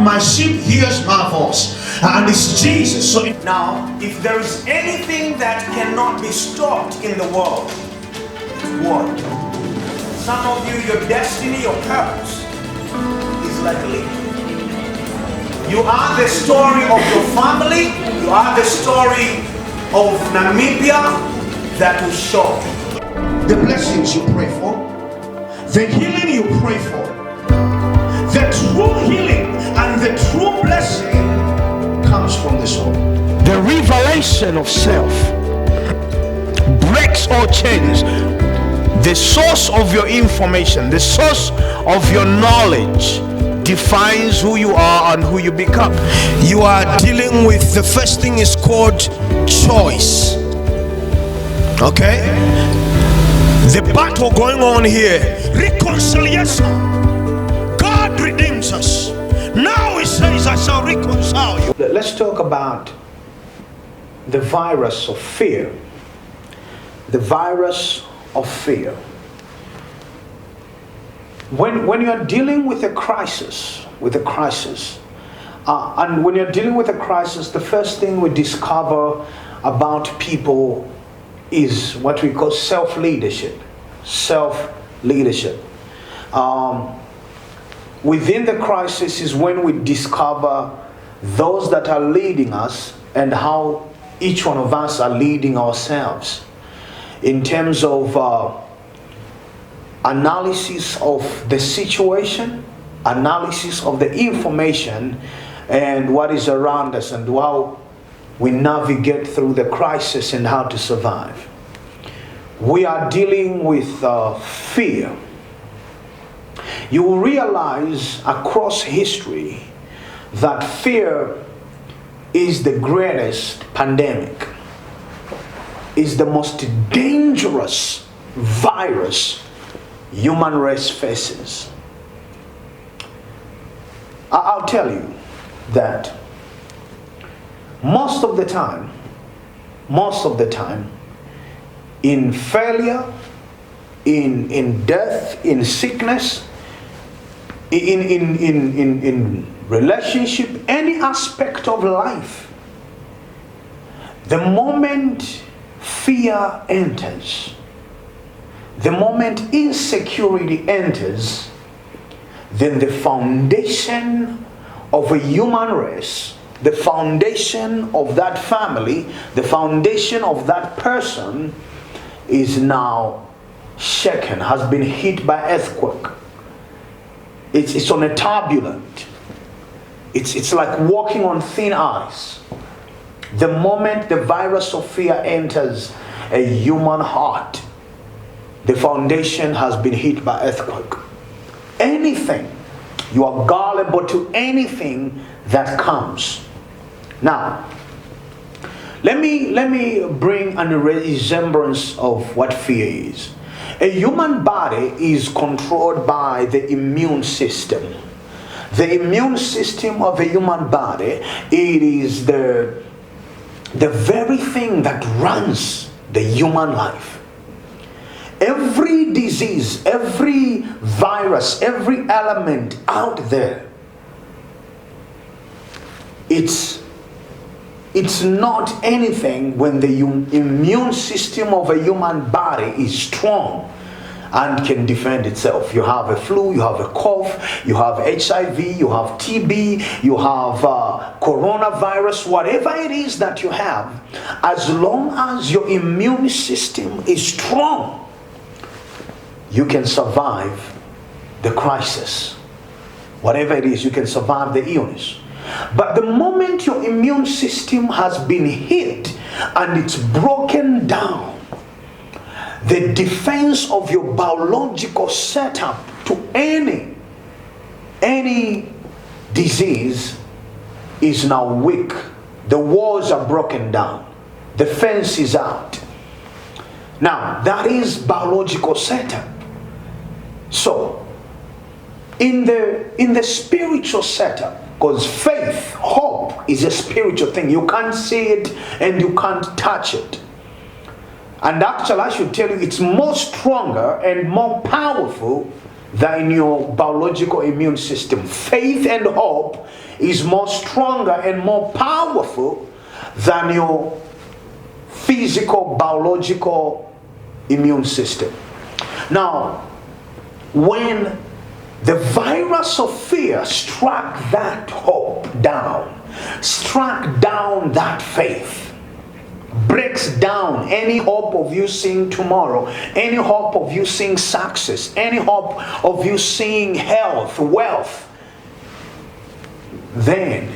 my sheep hears my voice, and it's Jesus. So now, if there is anything that cannot be stopped in the world, it's what? Some of you, your destiny, your purpose is like a leaf. You are the story of your family. You are the story of Namibia that will show. The blessings you pray for, the healing you pray for, the true healing and the true blessing comes from the soul. The revelation of self breaks all chains. The source of your information, the source of your knowledge defines who you are and who you become. You are dealing with, the first thing is called choice. Okay? The battle going on here, reconciliation. God redeems us. Now he says, I shall reconcile you. Let's talk about the virus of fear. The virus of fear. When you are dealing with a crisis, and when you're dealing with a crisis, the first thing we discover about people is what we call self-leadership. Self-leadership. Within the crisis is when we discover those that are leading us and how each one of us are leading ourselves in terms of analysis of the situation, analysis of the information and what is around us, and how we navigate through the crisis and how to survive. We are dealing with fear. You will realize across history that fear is the greatest pandemic, is the most dangerous virus human race faces. I'll tell you that most of the time, in failure, in death, in sickness, in relationship, any aspect of life, the moment fear enters, the moment insecurity enters, then the foundation of a human race, the foundation of that family, the foundation of that person is now shaken, has been hit by earthquake. It's on a turbulent. It's like walking on thin ice. The moment the virus of fear enters a human heart, the foundation has been hit by earthquake. Anything, you are gullible to anything that comes. Now, let me bring a resemblance of what fear is. A human body is controlled by the immune system. The immune system of a human body, it is the very thing that runs the human life. Every disease, every virus, every element out there, it's not anything when the immune system of a human body is strong and can defend itself. You have a flu, you have a cough, you have HIV, you have TB, you have coronavirus, whatever it is that you have, as long as your immune system is strong, you can survive the crisis. Whatever it is, you can survive the illness. But the moment your immune system has been hit and it's broken down, the defense of your biological setup to any disease is now weak. The walls are broken down. The fence is out. Now, that is biological setup. So, in the spiritual setup, because faith, hope is a spiritual thing. You can't see it and you can't touch it. And actually, I should tell you, it's more stronger and more powerful than your biological immune system. Faith and hope is more stronger and more powerful than your physical, biological immune system. Now, when the virus of fear struck that hope down, struck down that faith, breaks down any hope of you seeing tomorrow, any hope of you seeing success, any hope of you seeing health, wealth, then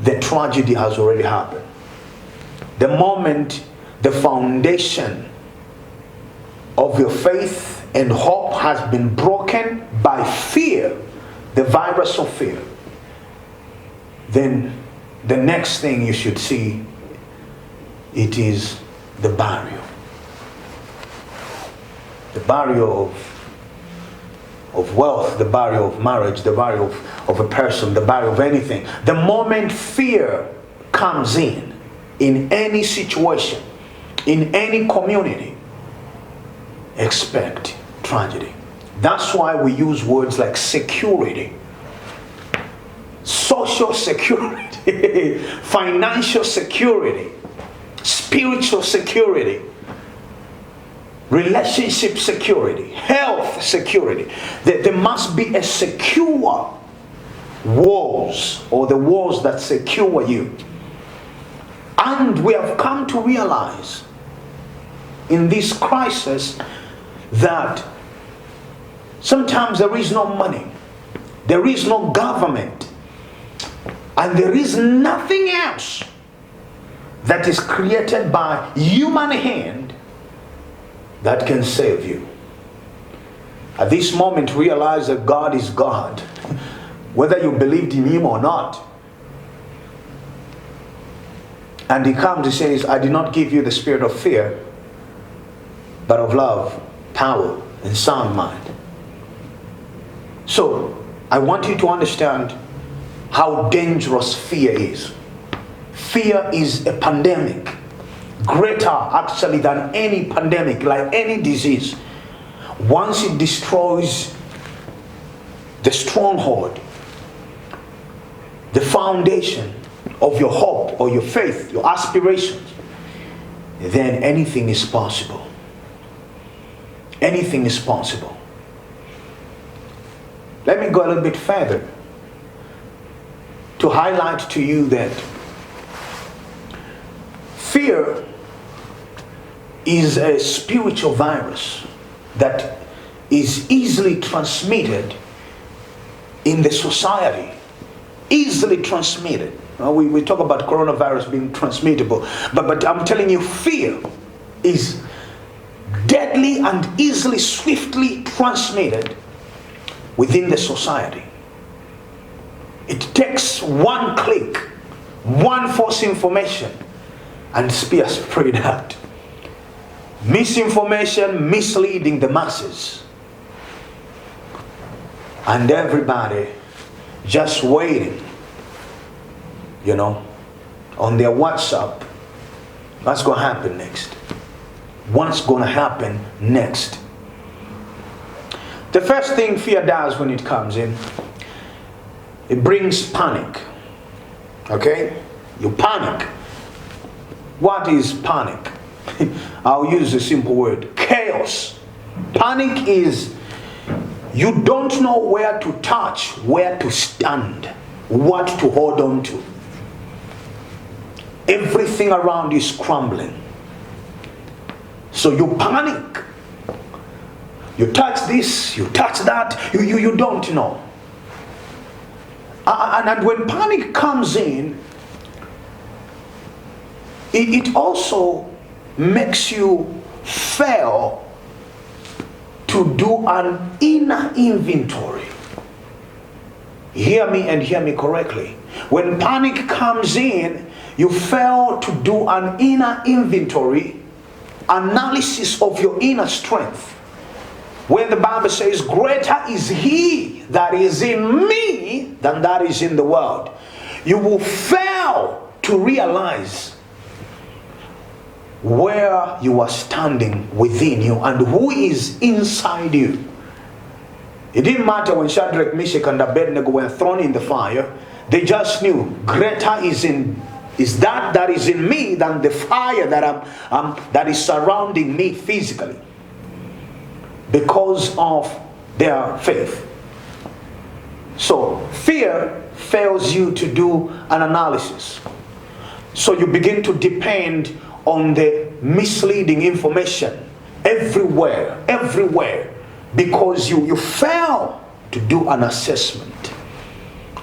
the tragedy has already happened. The moment the foundation of your faith and hope has been broken by fear, the virus of fear, then the next thing you should see, it is the barrier. The barrier of wealth, the barrier of marriage, the barrier of a person, the barrier of anything. The moment fear comes in any situation, in any community, expect tragedy. That's why we use words like security, social security, financial security, spiritual security, relationship security, health security. There must be a secure walls, or the walls that secure you. And we have come to realize in this crisis that sometimes there is no money, there is no government, and there is nothing else that is created by human hand that can save you. At this moment, realize that God is God, whether you believed in Him or not. And He comes and says, I did not give you the spirit of fear, but of love, power, and sound mind. So, I want you to understand how dangerous fear is. Fear is a pandemic, greater actually than any pandemic, like any disease. Once it destroys the stronghold, the foundation of your hope or your faith, your aspirations, then anything is possible. Anything is possible. Let me go a little bit further to highlight to you that fear is a spiritual virus that is easily transmitted in the society. Easily transmitted. We talk about coronavirus being transmittable, but I'm telling you, fear is deadly and easily, swiftly transmitted within the society. It takes one click, one false information, and spear spread out. Misinformation, misleading the masses, and everybody just waiting, on their WhatsApp. What's going to happen next? What's going to happen next? The first thing fear does when it comes in, it brings panic. Okay? You panic. What is panic? I'll use a simple word. Chaos. Panic is you don't know where to touch, where to stand, what to hold on to. Everything around you is crumbling. So you panic. You touch this, you touch that, you don't know. And when panic comes in, it also makes you fail to do an inner inventory. Hear me and hear me correctly. When panic comes in, you fail to do an inner inventory, analysis of your inner strength. When the Bible says, greater is He that is in me than that is in the world, you will fail to realize where you are standing within you and who is inside you. It didn't matter when Shadrach, Meshach, and Abednego were thrown in the fire. They just knew greater is that is in me than the fire that is surrounding me physically, because of their faith. So fear fails you to do an analysis. So you begin to depend on the misleading information everywhere, because you fail to do an assessment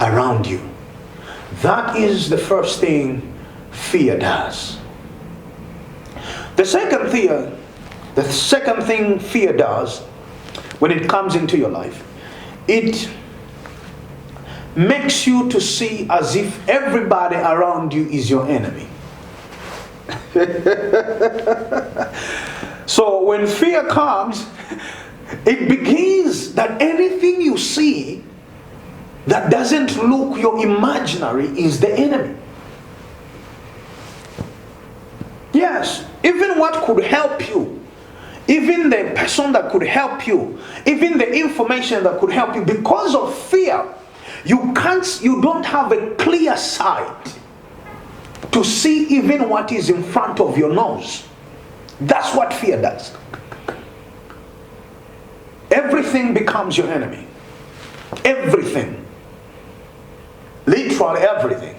around you. That is the first thing fear does. The second thing fear does when it comes into your life, it makes you to see as if everybody around you is your enemy. So when fear comes, it begins that anything you see that doesn't look your imaginary is the enemy. Yes, even what could help you, even the person that could help you, even the information that could help you, because of fear, you don't have a clear sight to see even what is in front of your nose. That's what fear does. Everything becomes your enemy. Everything. Literally everything.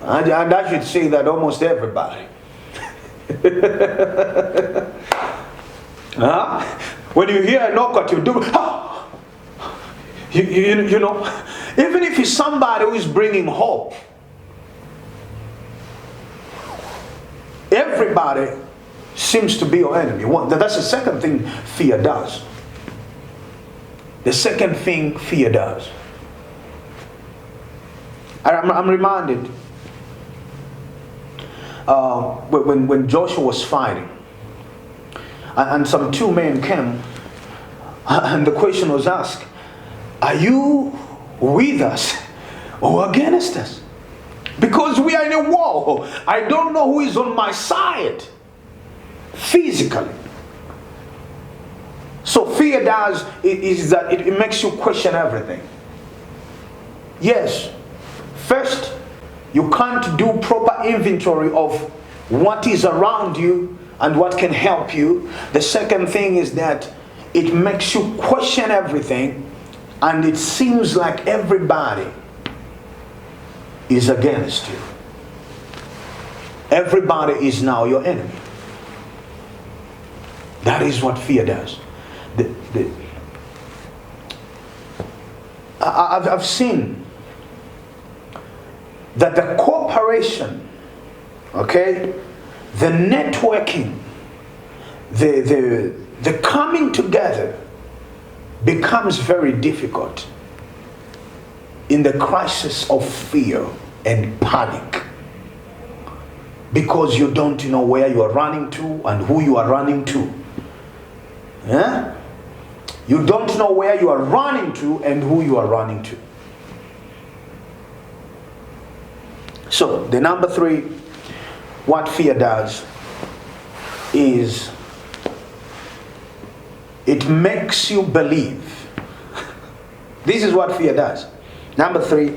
And I should say that almost everybody. When you hear a knock at your door, you know, even if it's somebody who is bringing hope, everybody seems to be your enemy. That's the second thing fear does. The second thing fear does. I'm reminded when Joshua was fighting, and some two men came, and the question was asked, are you with us or against us? Because we are in a war. I don't know who is on my side physically. So fear does is that it makes you question everything. Yes, first, you can't do proper inventory of what is around you and what can help you. The second thing is that it makes you question everything, and it seems like everybody is against you. Everybody is now your enemy. That is what fear does. I've seen that the cooperation, okay, the networking, the coming together becomes very difficult in the crisis of fear and panic, because you don't know where you are running to and who you are running to. Yeah? You don't know where you are running to and who you are running to. So, the number 3, what fear does is it makes you believe. This is what fear does. Number 3,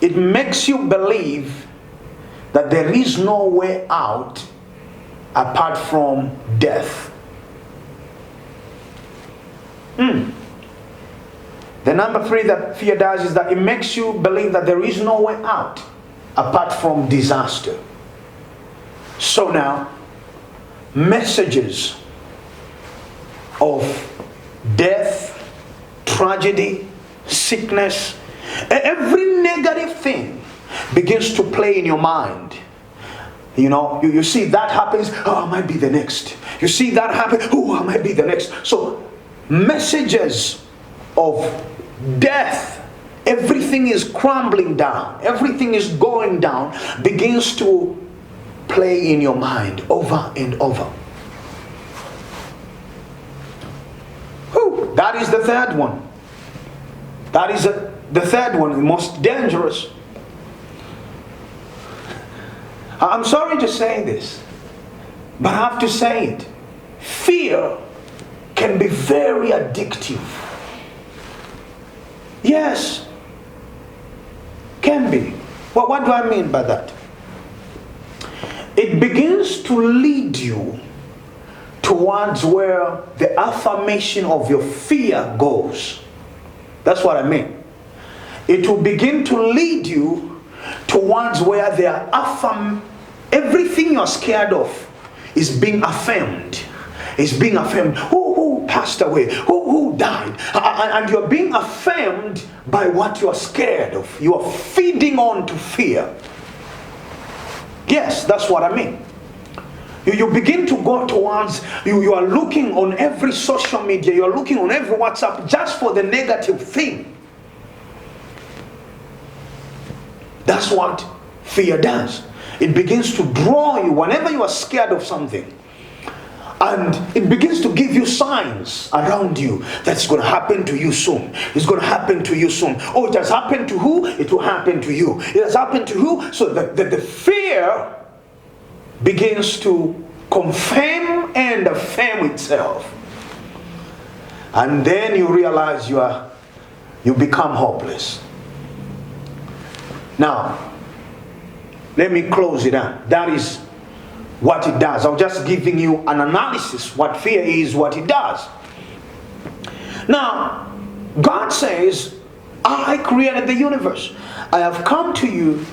it makes you believe that there is no way out apart from death. The number 3 that fear does is that it makes you believe that there is no way out apart from disaster. So now, messages of death, tragedy, sickness, every negative thing begins to play in your mind. You know, you see that happens, oh, I might be the next. You see that happen, oh, I might be the next. So, messages of death, everything is crumbling down, everything is going down, begins to play in your mind over and over. Whew, that is the third one. That is the third one, the most dangerous. I'm sorry to say this, but I have to say it. Fear can be very addictive. Yes, can be. Well, what do I mean by that? It begins to lead you towards where the affirmation of your fear goes. That's what I mean. It will begin to lead you towards where everything you're scared of is being affirmed. Is being affirmed. Who passed away? Who died? And you're being affirmed by what you're scared of. You are feeding on to fear. Yes, that's what I mean. You begin to go towards, you are looking on every social media, you are looking on every WhatsApp just for the negative thing. That's what fear does. It begins to draw you whenever you are scared of something. And it begins to give you signs around you that's going to happen to you soon. It's going to happen to you soon. Oh, it has happened to who? It will happen to you. It has happened to who? So the fear begins to confirm and affirm itself. And then you realize you become hopeless. Now, let me close it out. That is what it does. I'm just giving you an analysis what fear is, what it does. Now, God says, I created the universe. I have come to you,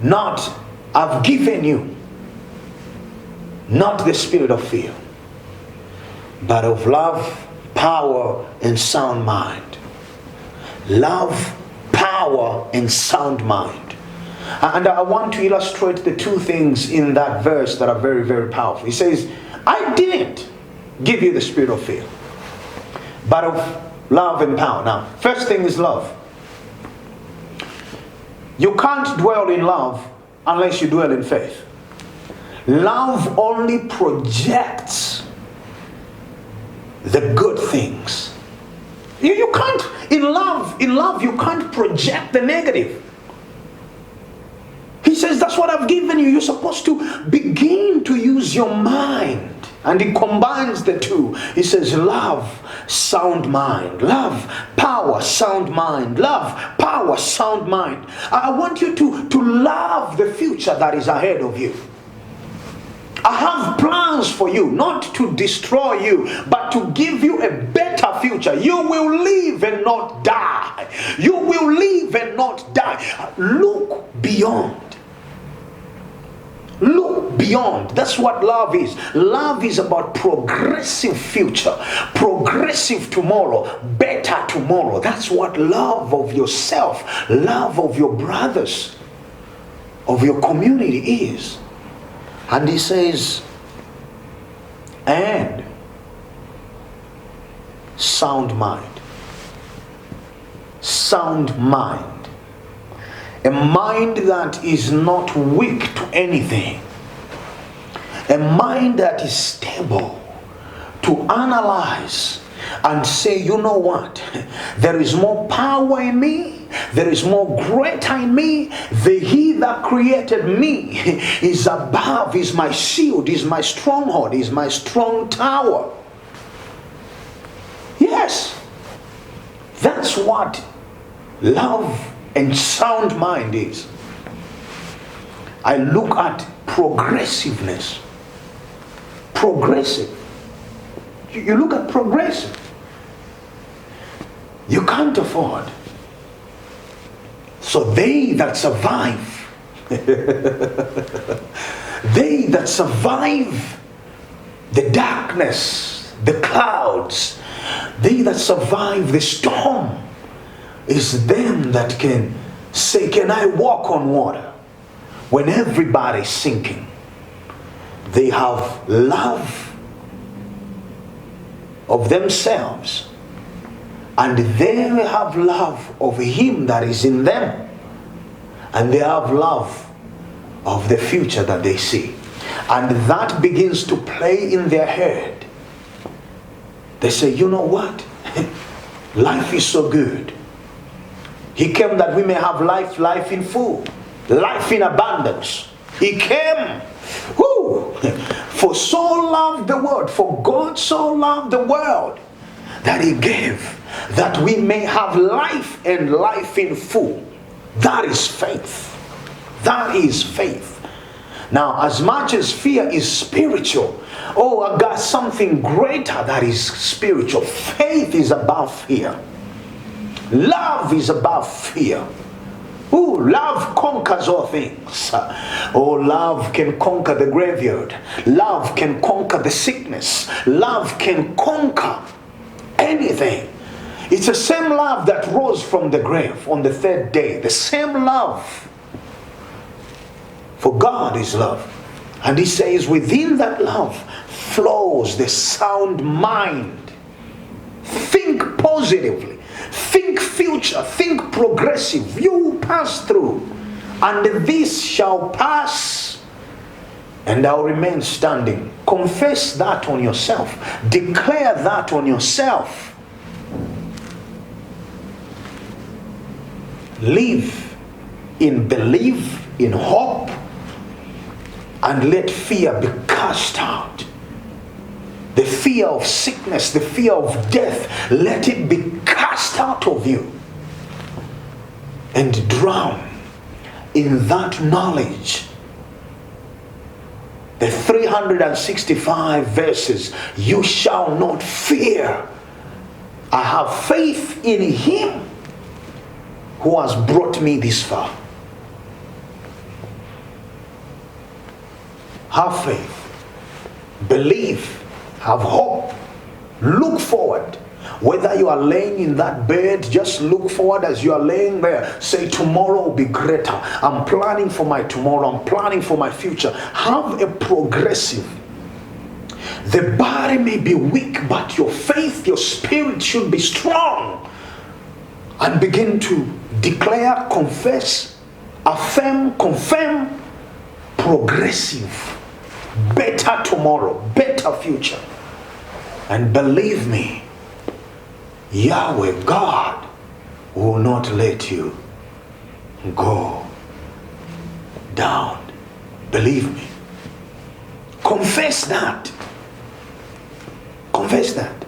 I've given you not the spirit of fear, but of love, power, and sound mind. Love, power, and sound mind. And I want to illustrate the two things in that verse that are very, very powerful. He says, I didn't give you the spirit of fear, but of love and power. Now, first thing is love. You can't dwell in love unless you dwell in faith. Love only projects the good things. You can't, in love, you can't project the negative. He says, that's what I've given you. You're supposed to begin to use your mind. And he combines the two. He says, love, sound mind. Love, power, sound mind. Love, power, sound mind. I want you to love the future that is ahead of you. I have plans for you, not to destroy you, but to give you a better future. You will live and not die. You will live and not die. Look beyond. Look beyond. That's what love is. Love is about progressive future, progressive tomorrow, better tomorrow. That's what love of yourself, love of your brothers, of your community is. And he says, and sound mind. Sound mind. A mind that is not weak to anything. A mind that is stable to analyze and say, you know what? There is more power in me. There is more greater in me. The He that created me is above, is my shield, is my stronghold, is my strong tower. Yes. That's what love and sound mind is. I look at progressiveness. Progressive. You look at progressive. You can't afford. So they that survive, they that survive the darkness, the clouds, they that survive the storm, is them that can say, can I walk on water when everybody's sinking? They have love of themselves, and they have love of Him that is in them, and they have love of the future that they see, and that begins to play in their head. They say, you know what? Life is so good. He came that we may have life in full, life in abundance. He came Who? For so loved the world, for God so loved the world that he gave, that we may have life and life in full. That is faith. That is faith. Now, as much as fear is spiritual, oh, I got something greater that is spiritual. Faith is above fear. Love is above fear. Ooh, love conquers all things. Oh, love can conquer the graveyard. Love can conquer the sickness. Love can conquer anything. It's the same love that rose from the grave on the third day. The same love. For God is love. And he says within that love flows the sound mind. Think positively. Think future. Think progressive. You pass through. And this shall pass. And I'll remain standing. Confess that on yourself. Declare that on yourself. Live in belief, in hope, and let fear be cast out. The fear of sickness, the fear of death, let it be cast out of you. And drown in that knowledge. The 365 verses, you shall not fear. I have faith in him who has brought me this far. Have faith, believe, have hope, look forward. Whether you are laying in that bed, just look forward as you are laying there. Say, tomorrow will be greater. I'm planning for my tomorrow. I'm planning for my future. Have a progressive. The body may be weak, but your faith, your spirit should be strong. And begin to declare, confess, affirm, confirm, progressive. Better tomorrow, better future. And believe me, Yahweh God will not let you go down. Believe me. Confess that. Confess that.